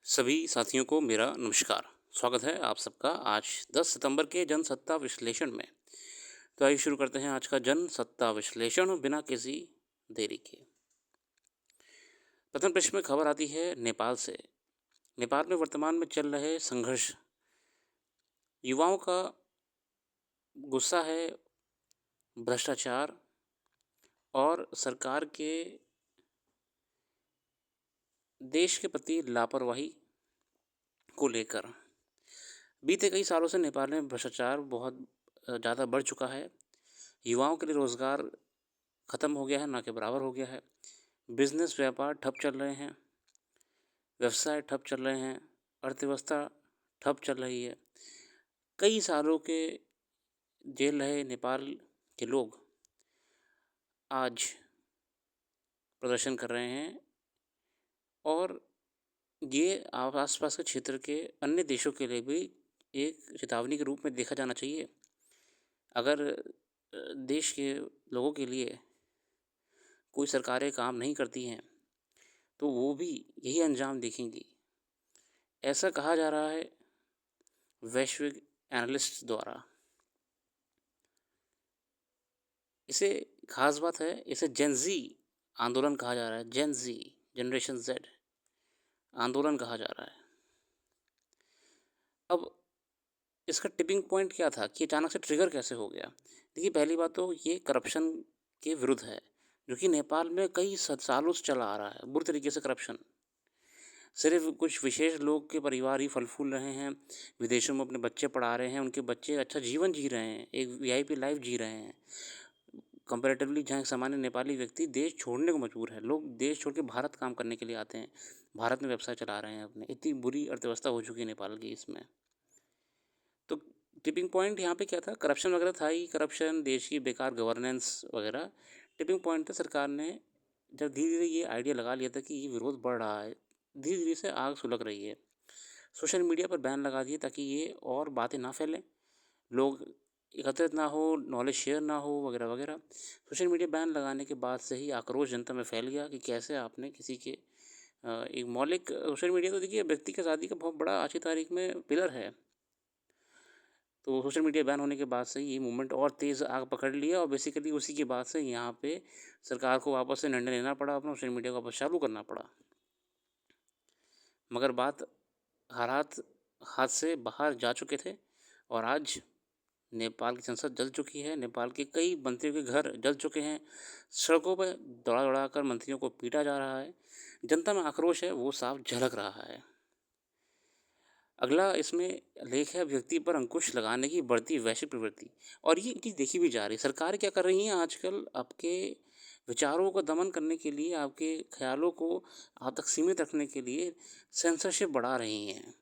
सभी साथियों को मेरा नमस्कार। स्वागत है आप सबका आज 10 सितंबर के जनसत्ता विश्लेषण में। तो आइए शुरू करते हैं आज का जनसत्ता विश्लेषण बिना किसी देरी के। प्रथम पृष्ठ में खबर आती है नेपाल से। नेपाल में वर्तमान में चल रहे संघर्ष, युवाओं का गुस्सा है, भ्रष्टाचार और सरकार के देश के प्रति लापरवाही को लेकर। बीते कई सालों से नेपाल में भ्रष्टाचार बहुत ज़्यादा बढ़ चुका है। युवाओं के लिए रोज़गार ख़त्म हो गया है, ना कि बराबर हो गया है। बिज़नेस व्यापार ठप चल रहे हैं, व्यवसाय ठप चल रहे हैं, अर्थव्यवस्था ठप चल रही है। कई सालों के जेल रहे नेपाल के लोग आज प्रदर्शन कर रहे हैं और ये आस-पास के क्षेत्र के अन्य देशों के लिए भी एक चेतावनी के रूप में देखा जाना चाहिए। अगर देश के लोगों के लिए कोई सरकारें काम नहीं करती हैं, तो वो भी यही अंजाम देखेंगी। ऐसा कहा जा रहा है वैश्विक एनालिस्ट द्वारा। इसे खास बात है, इसे जेन ज़ी आंदोलन कहा जा रहा है। जेन ज़ी, जनरेशन ज़ेड आंदोलन कहा जा रहा है। अब इसका टिपिंग पॉइंट क्या था कि अचानक से ट्रिगर कैसे हो गया? देखिए, पहली बात तो ये करप्शन के विरुद्ध है, जो कि नेपाल में कई सालों से चला आ रहा है, बुरी तरीके से करप्शन। सिर्फ़ कुछ विशेष लोग के परिवार ही फल-फूल रहे हैं, विदेशों में अपने बच्चे पढ़ा रहे हैं, उनके बच्चे अच्छा जीवन जी रहे हैं, एक वीआईपी लाइफ़ जी रहे हैं। कंपैरेटिवली जहाँ एक सामान्य नेपाली व्यक्ति देश छोड़ने को मजबूर है। लोग देश छोड़ के भारत काम करने के लिए आते हैं, भारत में व्यवसाय चला रहे हैं अपने। इतनी बुरी अर्थव्यवस्था हो चुकी है नेपाल की इसमें। तो टिपिंग पॉइंट यहाँ पे क्या था? करप्शन वगैरह था ही, करप्शन, देश की बेकार गवर्नेंस वगैरह। टिपिंग पॉइंट था सरकार ने जब धीरे-धीरे ये आइडिया लगा लिया था कि ये विरोध बढ़ रहा है, धीरे-धीरे से आग सुलग रही है। सोशल मीडिया पर बैन लगा दिए ताकि ये और बातें ना फैलें, लोग एकत्रित ना हो, नॉलेज शेयर ना हो वगैरह-वगैरह। सोशल मीडिया बैन लगाने के बाद से ही आक्रोश जनता में फैल गया कि कैसे आपने किसी के एक मौलिक सोशल मीडिया तो देखिए व्यक्ति की आज़ादी का बहुत बड़ा आज की तारीख में पिलर है। तो सोशल मीडिया बैन होने के बाद से ये मूवमेंट और तेज़ आग पकड़ लिया और बेसिकली उसी के बाद से यहाँ पे सरकार को वापस से निर्णय लेना पड़ा, अपना सोशल मीडिया को वापस चालू करना पड़ा। मगर हालात हाथ से बाहर जा चुके थे और आज नेपाल की संसद जल चुकी है, नेपाल के कई मंत्रियों के घर जल चुके हैं, सड़कों पे दौड़ा-दौड़ा कर मंत्रियों को पीटा जा रहा है, जनता में आक्रोश है वो साफ झलक रहा है। अगला इसमें लेख है व्यक्ति पर अंकुश लगाने की बढ़ती वैश्विक प्रवृत्ति और ये चीज़ देखी भी जा रही है। सरकारें क्या कर रही हैं आजकल आपके विचारों को दमन करने के लिए, आपके ख़्यालों को आप तक सीमित रखने के लिए सेंसरशिप बढ़ा रही हैं।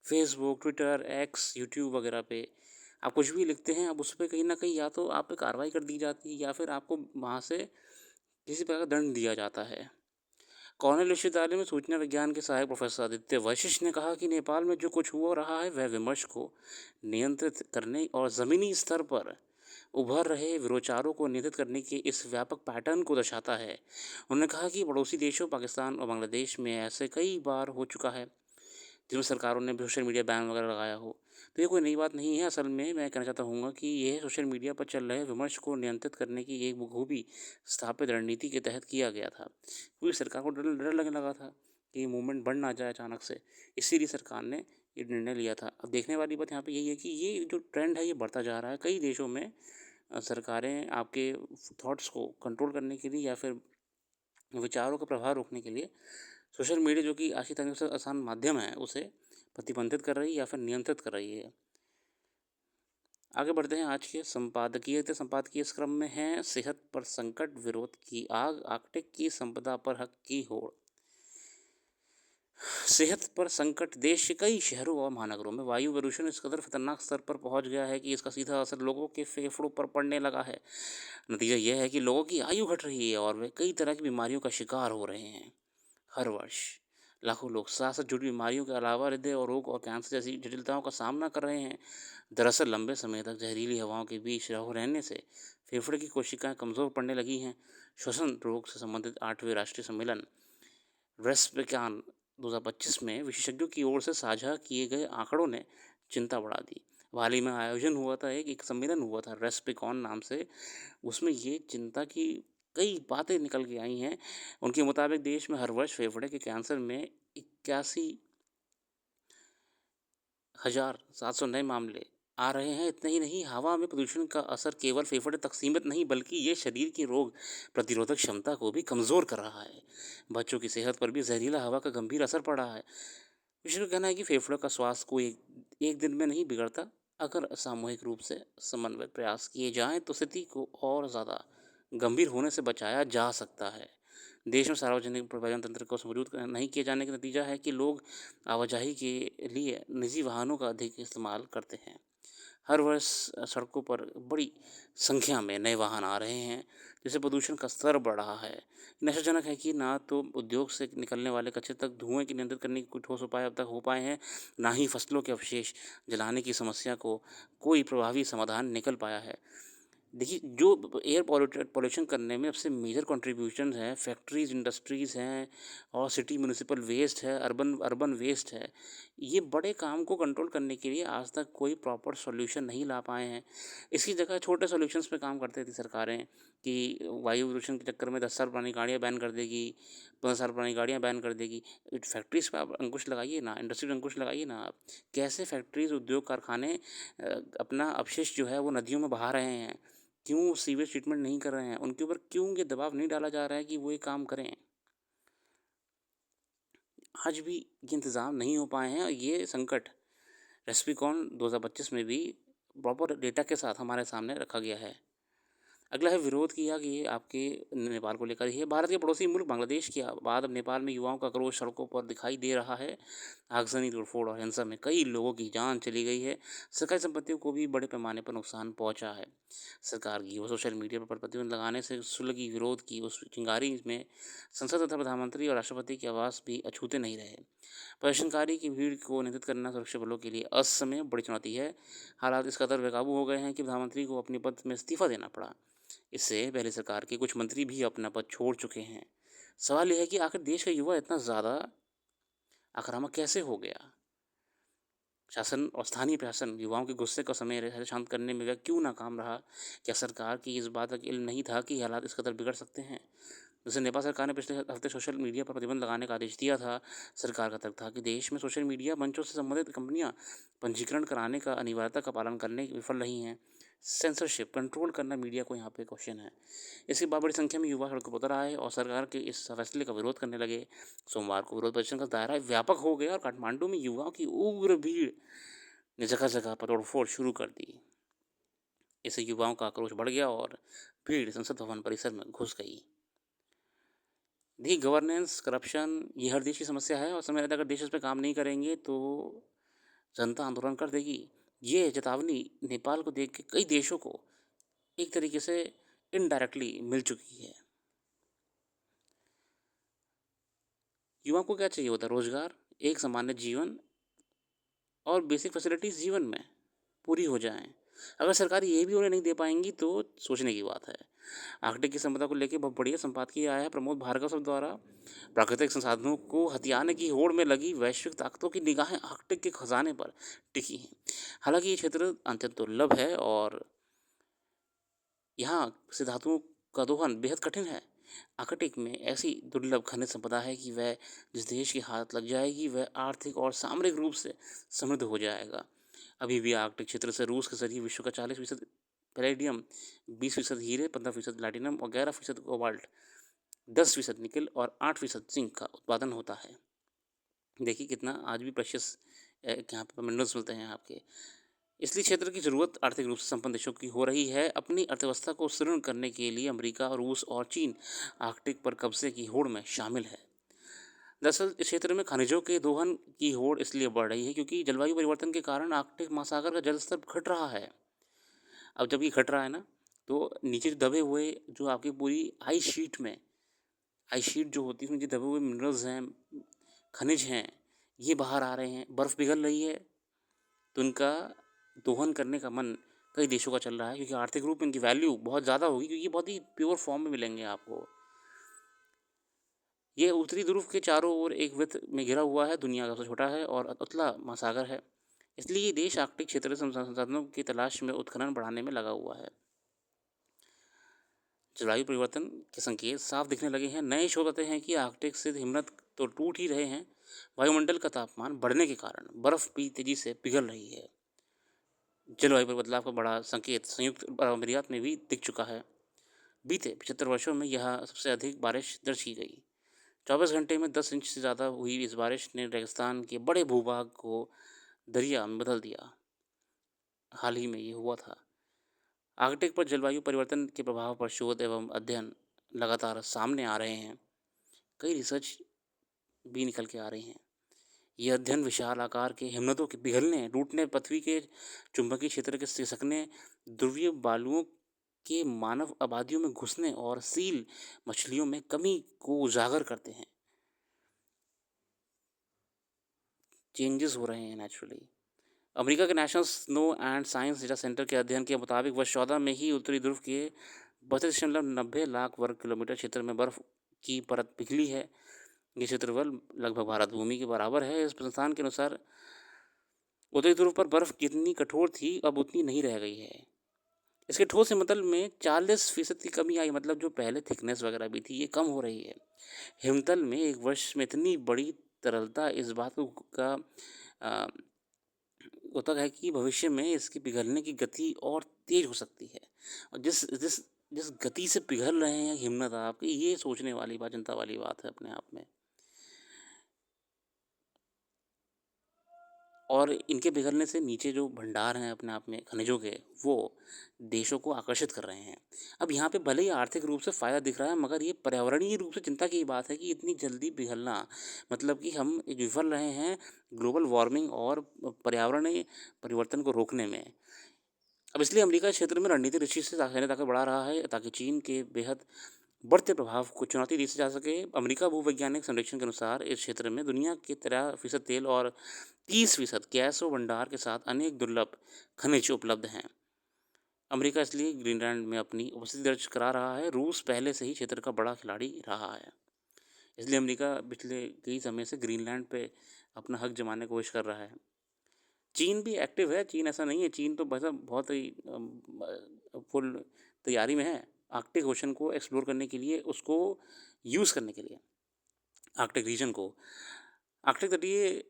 फ़ेसबुक, ट्विटर, एक्स, यूट्यूब वगैरह पे आप कुछ भी लिखते हैं, अब उस पे कहीं न कहीं या तो आप पे कार्रवाई कर दी जाती है या फिर आपको वहाँ से किसी प्रकार का दंड दिया जाता है। कॉर्नेल विश्वविद्यालय में सूचना विज्ञान के सहायक प्रोफेसर आदित्य वशिष्ठ ने कहा कि नेपाल में जो कुछ हो रहा है वह विमर्श को नियंत्रित करने और ज़मीनी स्तर पर उभर रहे विरोचारों को नियंत्रित करने के इस व्यापक पैटर्न को दर्शाता है। उन्होंने कहा कि पड़ोसी देशों पाकिस्तान और बांग्लादेश में ऐसे कई बार हो चुका है जिनमें सरकारों ने सोशल मीडिया बैन वगैरह लगाया हो। तो ये कोई नई बात नहीं है, असल में मैं कहना चाहता हूँ कि ये सोशल मीडिया पर चल रहे विमर्श को नियंत्रित करने की एक बखूबी स्थापित रणनीति के तहत किया गया था। पूरी सरकार को डर डर लगने लगा था कि ये मूवमेंट बढ़ ना जाए अचानक से, इसीलिए सरकार ने ये निर्णय लिया था। अब देखने वाली बात यहाँ पे यही है कि ये जो ट्रेंड है ये बढ़ता जा रहा है। कई देशों में सरकारें आपके थॉट्स को कंट्रोल करने के लिए या फिर विचारों का प्रभाव रोकने के लिए सोशल मीडिया जो कि आज की तारीख में सबसे आसान माध्यम है, उसे प्रतिबंधित कर रही है या फिर नियंत्रित कर रही है। आगे बढ़ते हैं आज के संपादकीय इस क्रम में है सेहत पर संकट, विरोध की आग, आर्कटिक की संपदा पर हक की होड़। सेहत पर संकट देश के कई शहरों और महानगरों में वायु प्रदूषण इस कदर खतरनाक स्तर पर पहुंच गया है कि इसका सीधा असर लोगों के फेफड़ों पर पड़ने लगा है। नतीजा यह है कि लोगों की आयु घट रही है और वे कई तरह की बीमारियों का शिकार हो रहे हैं। हर वर्ष लाखों लोग सांस से जुड़ी बीमारियों के अलावा हृदय और रोग और कैंसर जैसी जटिलताओं का सामना कर रहे हैं। दरअसल लंबे समय तक जहरीली हवाओं के बीच रहने से फेफड़े की कोशिकाएं कमज़ोर पड़ने लगी हैं। श्वसन रोग से संबंधित 8वें राष्ट्रीय सम्मेलन रेस्पिकान 2025 में विशेषज्ञों की ओर से साझा किए गए आंकड़ों ने चिंता बढ़ा दी। हाल ही में आयोजन हुआ था, एक सम्मेलन हुआ था रेस्पिकॉन नाम से, उसमें ये चिंता की कई बातें निकल के आई हैं। उनके मुताबिक देश में हर वर्ष फेफड़े के कैंसर में 81,700 नए मामले आ रहे हैं। इतना ही नहीं, हवा में प्रदूषण का असर केवल फेफड़े तक सीमित नहीं, बल्कि ये शरीर की रोग प्रतिरोधक क्षमता को भी कमज़ोर कर रहा है। बच्चों की सेहत पर भी जहरीला हवा का गंभीर असर पड़ा है। विशेषज्ञों का कहना है कि फेफड़ों का स्वास्थ्य को एक दिन में नहीं बिगड़ता। अगर सामूहिक रूप से समन्वित प्रयास किए जाएं तो स्थिति को और ज़्यादा गंभीर होने से बचाया जा सकता है। देश में सार्वजनिक परिवहन तंत्र को सुदृढ़ नहीं किए जाने का नतीजा है कि लोग आवाजाही के लिए निजी वाहनों का अधिक इस्तेमाल करते हैं। हर वर्ष सड़कों पर बड़ी संख्या में नए वाहन आ रहे हैं, जिससे प्रदूषण का स्तर बढ़ रहा है। निराशाजनक है कि ना तो उद्योग से निकलने वाले कचरे तक धुएं की नियंत्रित करने के कोई ठोस उपाय अब तक हो पाए हैं, ना ही फसलों के अवशेष जलाने की समस्या को कोई प्रभावी समाधान निकल पाया है। देखिए, जो एयर पॉल्यूशन करने में सबसे मेजर कंट्रीब्यूशन है, फैक्ट्रीज़, इंडस्ट्रीज़ हैं और सिटी म्युनिसिपल वेस्ट है, अर्बन अर्बन वेस्ट है। ये बड़े काम को कंट्रोल करने के लिए आज तक कोई प्रॉपर सॉल्यूशन नहीं ला पाए हैं। इसकी जगह छोटे सॉल्यूशंस पे काम करती थी सरकारें कि वायु प्रदूषण के चक्कर में 10 साल पुरानी गाड़ियाँ बैन कर देगी, 15 साल पुरानी गाड़ियाँ बैन कर देगी। फैक्ट्रीज़ पे आप अंकुश लगाइए ना, इंडस्ट्री पे अंकुश लगाइए ना आप। कैसे फैक्ट्रीज़, उद्योग, कारखाने अपना अपशिष्ट जो है वो नदियों में बहा रहे हैं। क्यों सीवेज ट्रीटमेंट नहीं कर रहे हैं? उनके ऊपर क्यों ये दबाव नहीं डाला जा रहा है कि वो ये काम करें? आज भी ये इंतज़ाम नहीं हो पाए हैं और ये संकट रेस्पिकॉन 2025 में भी प्रॉपर डेटा के साथ हमारे सामने रखा गया है। अगला है विरोध किया कि ये आपके नेपाल को लेकर ही है। भारत के पड़ोसी मुल्क बांग्लादेश के बाद अब नेपाल में युवाओं का आक्रोश सड़कों पर दिखाई दे रहा है। आगजनी, तोड़फोड़ और हिंसा में कई लोगों की जान चली गई है। सरकारी संपत्तियों को भी बड़े पैमाने पर नुकसान पहुंचा है। सरकार की वो सोशल मीडिया पर प्रतिबंध लगाने से सुलगी विरोध की उस चिंगारी में संसद तथा प्रधानमंत्री और राष्ट्रपति के आवास भी अछूते नहीं रहे। प्रदर्शनकारी की भीड़ को नियंत्रित करना सुरक्षा बलों के लिए असमय बड़ी चुनौती है। हालात इस कदर बेकाबू हो गए हैं कि प्रधानमंत्री को अपने पद में इस्तीफा देना पड़ा। इससे पहले सरकार के कुछ मंत्री भी अपना पद छोड़ चुके हैं। सवाल यह है कि आखिर देश का युवा इतना ज़्यादा आक्रामक कैसे हो गया? शासन और स्थानीय प्रशासन युवाओं के गुस्से का समय शांत करने में वह क्यों नाकाम रहा? क्या सरकार की इस बात का इल्म नहीं था कि हालात इस कदर बिगड़ सकते हैं? जैसे नेपाल सरकार ने पिछले हफ्ते सोशल मीडिया पर प्रतिबंध लगाने का आदेश दिया था। सरकार का तर्क था कि देश में सोशल मीडिया मंचों से संबंधित कंपनियां पंजीकरण कराने का अनिवार्यता का पालन करने में विफल रही हैं। सेंसरशिप कंट्रोल करना मीडिया को यहाँ पे क्वेश्चन है। इसके बाद बड़ी संख्या में युवा सड़कों पर उतर आए और सरकार के इस फैसले का विरोध करने लगे। सोमवार को विरोध प्रदर्शन का दायरा व्यापक हो गया और काठमांडू में युवाओं की उग्र भीड़ ने जगह जगह पर तोड़फोड़ शुरू कर दी। इससे युवाओं का आक्रोश बढ़ गया और भीड़ संसद भवन परिसर में घुस गई। दी गवर्नेंस, करप्शन, ये हर देश की समस्या है और समय रहते अगर देश इस पे काम नहीं करेंगे तो जनता आंदोलन कर देगी। ये चेतावनी नेपाल को देख के कई देशों को एक तरीके से इनडायरेक्टली मिल चुकी है। युवाओं को क्या चाहिए होता है? रोजगार, एक सामान्य जीवन और बेसिक फैसिलिटीज़ जीवन में पूरी हो जाएँ। अगर सरकार ये भी उन्हें नहीं दे पाएँगी तो सोचने की बात है। आर्कटिक की संपदा को लेके बहुत बढ़िया संपादकीय आया है प्रमोद भार्गव साहब द्वारा। प्राकृतिक संसाधनों को हथियाने की होड़ में लगी वैश्विक ताकतों की निगाहें आर्कटिक के खजाने पर टिकी हैं। हालाँकि ये क्षेत्र अत्यंत दुर्लभ है और यहाँ से धातुओं का दोहन बेहद कठिन है। आर्कटिक में ऐसी दुर्लभ खनिज संपदा है कि वह जिस देश की हाथ लग जाएगी वह आर्थिक और सामरिक रूप से समृद्ध हो जाएगा। अभी भी आर्कटिक क्षेत्र से रूस के जरिए विश्व का 40% पैलेडियम, 20% हीरे, 15% प्लैटिनम और 11% कोबाल्ट, 10% निकल और 8% जिंक का उत्पादन होता है। देखिए कितना आज भी प्रेशियस यहाँ पर मिनरल्स मिलते हैं आपके। इसलिए क्षेत्र की ज़रूरत आर्थिक रूप से संपन्न देशों की हो रही है। अपनी अर्थव्यवस्था को सुदृढ़ करने के लिए अमेरिका, रूस और चीन आर्कटिक पर कब्जे की होड़ में शामिल है। दरअसल इस क्षेत्र में खनिजों के दोहन की होड़ इसलिए बढ़ रही है क्योंकि जलवायु परिवर्तन के कारण आर्कटिक महासागर का जल स्तर घट रहा है। अब जब ये घट रहा है ना, तो नीचे दबे हुए जो आपकी पूरी आइस शीट में, आइस शीट जो होती है उसमें जो दबे हुए मिनरल्स हैं, खनिज हैं, ये बाहर आ रहे हैं। बर्फ़ पिघल रही है तो इनका दोहन करने का मन कई देशों का चल रहा है क्योंकि आर्थिक रूप में इनकी वैल्यू बहुत ज़्यादा होगी क्योंकि ये बहुत ही प्योर फॉर्म में मिलेंगे आपको। ये उत्तरी ध्रुव के चारों ओर एक वृत्त में घिरा हुआ है, दुनिया का सबसे छोटा है और उतला महासागर है। इसलिए ये देश आर्कटिक क्षेत्र के संसाधनों की तलाश में उत्खनन बढ़ाने में लगा हुआ है। जलवायु परिवर्तन के संकेत साफ दिखने लगे हैं। नए शोध बताते हैं कि आर्कटिक से हिमनद तो टूट ही रहे हैं, वायुमंडल का तापमान बढ़ने के कारण बर्फ भी तेजी से पिघल रही है। जलवायु पर बदलाव का बड़ा संकेत संयुक्त अरब अमीरात में भी दिख चुका है। बीते 75 वर्षों में यहाँ सबसे अधिक बारिश दर्ज की गई। 24 घंटे में 10 इंच से ज़्यादा हुई इस बारिश ने रेगिस्तान के बड़े भूभाग को दरिया में बदल दिया। हाल ही में ये हुआ था। आर्कटिक पर जलवायु परिवर्तन के प्रभाव पर शोध एवं अध्ययन लगातार सामने आ रहे हैं। कई रिसर्च भी निकल के आ रही हैं। ये अध्ययन विशाल आकार के हिमनदों के पिघलने, टूटने, पृथ्वी के चुंबकीय क्षेत्र के सिसकने, ध्रुवीय बालुओं के मानव आबादियों में घुसने और सील मछलियों में कमी को उजागर करते हैं। चेंजेस हो रहे हैं नेचुरली। अमेरिका के national snow and science data centre के अध्ययन के मुताबिक वर्ष 14 में ही उत्तरी ध्रुव के 32.90 लाख वर्ग किलोमीटर क्षेत्र में बर्फ की परत पिघली है। ये क्षेत्रफल लगभग भारत भूमि के बराबर है। इस संस्थान के अनुसार उत्तरी ध्रुव पर बर्फ जितनी कठोर थी अब उतनी नहीं रह गई है। इसके ठोस हिमतल में 40% की कमी आई, मतलब जो पहले थिकनेस वगैरह भी थी ये कम हो रही है। हिमतल में एक वर्ष में इतनी बड़ी तरलता इस बात को का अ, होता है कि भविष्य में इसके पिघलने की गति और तेज हो सकती है। और जिस जिस जिस गति से पिघल रहे हैं हिमनद आपके, ये सोचने वाली बात, चिंता वाली बात है अपने आप में। और इनके पिघलने से नीचे जो भंडार हैं अपने आप में खनिजों के, वो देशों को आकर्षित कर रहे हैं। अब यहाँ पे भले ही आर्थिक रूप से फ़ायदा दिख रहा है, मगर ये पर्यावरणीय रूप से चिंता की बात है कि इतनी जल्दी पिघलना, मतलब कि हम विफल रहे हैं ग्लोबल वार्मिंग और पर्यावरणीय परिवर्तन को रोकने में। अब इसलिए अमेरिका इस क्षेत्र में रणनीतिक दृष्टि से सैन्य ताकत बढ़ा रहा है ताकि चीन के बेहद बढ़ते प्रभाव को चुनौती दी जा सके। अमेरिका भूवैज्ञानिक सर्वेक्षण के अनुसार इस क्षेत्र में दुनिया के 13% तेल और 30% गैस व भंडार के साथ अनेक दुर्लभ खनिज उपलब्ध हैं। अमेरिका इसलिए ग्रीनलैंड में अपनी उपस्थिति दर्ज करा रहा है। रूस पहले से ही क्षेत्र का बड़ा खिलाड़ी रहा है। इसलिए अमेरिका पिछले कई समय से ग्रीनलैंड पे अपना हक जमाने की कोशिश कर रहा है। चीन भी एक्टिव है। चीन ऐसा नहीं है, चीन तो बस बहुत ही फुल तैयारी में है आर्कटिक ओशन को एक्सप्लोर करने के लिए, उसको यूज़ करने के लिए। आर्कटिक रीजन को, आर्कटिक तटीय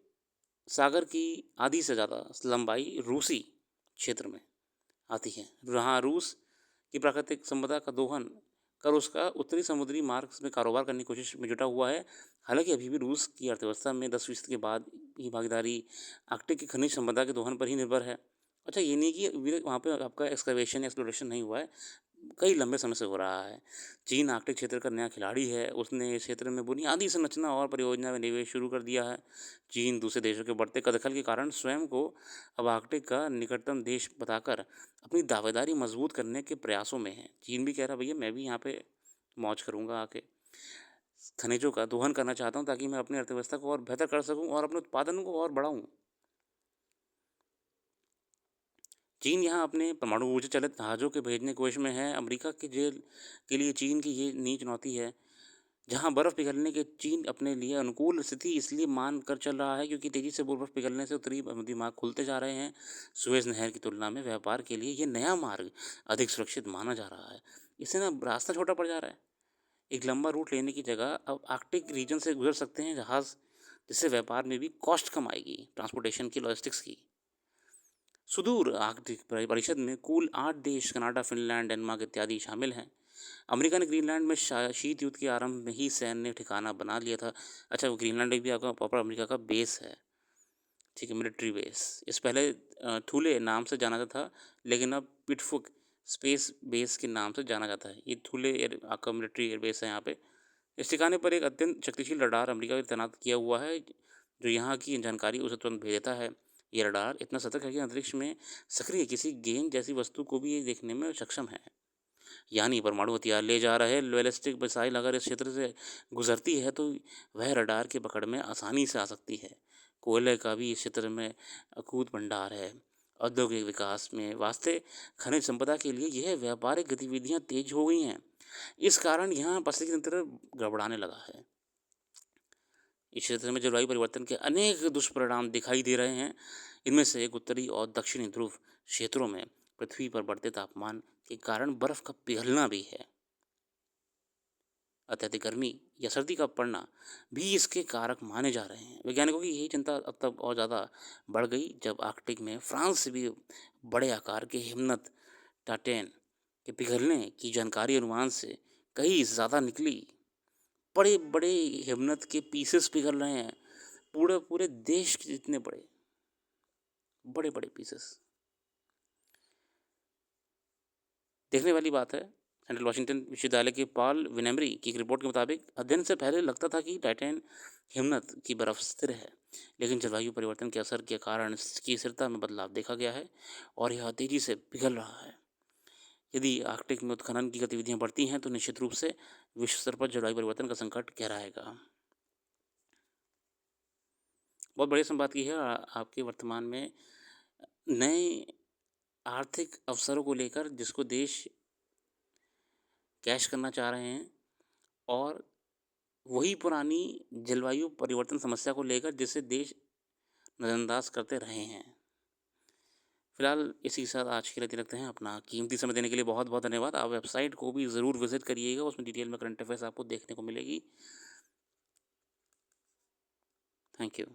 सागर की आधी से ज़्यादा लंबाई रूसी क्षेत्र में आती है। जहाँ रूस की प्राकृतिक संपदा का दोहन कर उसका उत्तरी समुद्री मार्ग में कारोबार करने की कोशिश में जुटा हुआ है। हालांकि अभी भी रूस की अर्थव्यवस्था में 10% के बाद की भागीदारी आर्कटिक की खनिज संपदा के दोहन पर ही निर्भर है। अच्छा, ये नहीं कि अभी वहाँ पे आपका एक्सकवेशन एक्सप्लोरेशन नहीं हुआ है, कई लंबे समय से हो रहा है। चीन आर्कटिक क्षेत्र का नया खिलाड़ी है। उसने इस क्षेत्र में बुनियादी संरचना और परियोजना में निवेश शुरू कर दिया है। चीन दूसरे देशों के बढ़ते कदखल के कारण स्वयं को अब आर्कटिक का निकटतम देश बताकर अपनी दावेदारी मजबूत करने के प्रयासों में है। चीन भी कह रहा भैया मैं भी यहाँ पे मौज करूँगा आके, खनिजों का दोहन करना चाहता हूँ ताकि मैं अपनी अर्थव्यवस्था को और बेहतर कर सकूँ और अपने उत्पादन को और बढ़ाऊँ। चीन यहाँ अपने परमाणु ऊर्जा चलित जहाज़ों के भेजने की कोशिश में है। अमेरिका के जेल के लिए चीन की ये नई चुनौती है। जहाँ बर्फ़ पिघलने के चीन अपने लिए अनुकूल स्थिति इसलिए मान कर चल रहा है क्योंकि तेज़ी से बर्फ़ पिघलने से उत्तरी समुद्री मार्ग खुलते जा रहे हैं। सुएज़ नहर की तुलना में व्यापार के लिए ये नया मार्ग अधिक सुरक्षित माना जा रहा है। इससे ना रास्ता छोटा पड़ जा रहा है। एक लंबा रूट लेने की जगह अब आर्कटिक रीजन से गुजर सकते हैं जहाज़, जिससे व्यापार में भी कॉस्ट कम आएगी, ट्रांसपोर्टेशन की, लॉजिस्टिक्स की। सुदूर आर्कटिक परिषद में कुल 8 देश कनाडा, फिनलैंड, डेनमार्क इत्यादि शामिल हैं। अमेरिका ने ग्रीनलैंड में शीत युद्ध के आरंभ में ही सैन्य ठिकाना बना लिया था। अच्छा, वो ग्रीनलैंड भी आपका प्रॉपर अमेरिका का बेस है, ठीक है, मिलिट्री बेस। इस पहले थूले नाम से जाना जाता था, लेकिन अब पिटफुक स्पेस बेस के नाम से जाना जाता है। ये थूले आपका मिलिट्री एयर बेस है यहाँ पे। इस ठिकाने पर एक अत्यंत शक्तिशाली रडार अमेरिका ने तैनात किया हुआ है, जो यहाँ की जानकारी उसे तुरंत भेज देता है। ये रडार इतना सतर्क है कि अंतरिक्ष में सक्रिय किसी गेंद जैसी वस्तु को भी ये देखने में सक्षम है। यानी परमाणु हथियार ले जा रहे बैलिस्टिक मिसाइल अगर इस क्षेत्र से गुजरती है तो वह रडार की पकड़ में आसानी से आ सकती है। कोयले का भी इस क्षेत्र में अकूत भंडार है। औद्योगिक विकास में वास्ते खनिज संपदा के लिए यह व्यापारिक गतिविधियां तेज हो गई हैं। इस कारण यहाँ पारिस्थितिक तंत्र गड़बड़ाने लगा है। इस क्षेत्र में जलवायु परिवर्तन के अनेक दुष्परिणाम दिखाई दे रहे हैं। इनमें से एक उत्तरी और दक्षिणी ध्रुव क्षेत्रों में पृथ्वी पर बढ़ते तापमान के कारण बर्फ का पिघलना भी है। अत्यधिक गर्मी या सर्दी का पड़ना भी इसके कारक माने जा रहे हैं। वैज्ञानिकों की यही चिंता अब तक और ज़्यादा बढ़ गई जब आर्कटिक में फ्रांस से भी बड़े आकार के हिमनद टाइटेन के पिघलने की जानकारी अनुमान से कहीं ज़्यादा निकली। बड़े-बड़े हिमनद के पीसेस पिघल रहे हैं, पूरे-पूरे देश के जितने बड़े-बड़े पीसेस। देखने वाली बात है, सेंट्रल वाशिंगटन विश्वविद्यालय के पॉल विनेमरी की एक रिपोर्ट के मुताबिक अध्ययन से पहले लगता था कि टाइटैन हिमनद की बर्फ स्थिर है, लेकिन जलवायु परिवर्तन के असर के कारण इसकी स्थिरता में बदलाव देखा गया है और यह तेजी से पिघल रहा है। यदि आर्कटिक में उत्खनन की गतिविधियां बढ़ती हैं तो निश्चित रूप से विश्व स्तर पर जलवायु परिवर्तन का संकट गहराएगा। बहुत बड़ी संवाद की है आपके वर्तमान में नए आर्थिक अवसरों को लेकर जिसको देश कैश करना चाह रहे हैं और वही पुरानी जलवायु परिवर्तन समस्या को लेकर जिसे देश नज़रअंदाज करते रहे हैं। फिलहाल इसी के साथ आज के लिए इतना रखते हैं। अपना कीमती समय देने के लिए बहुत बहुत धन्यवाद। आप वेबसाइट को भी ज़रूर विजिट करिएगा, उसमें डिटेल में करंट अफेयर्स आपको देखने को मिलेगी। Thank you.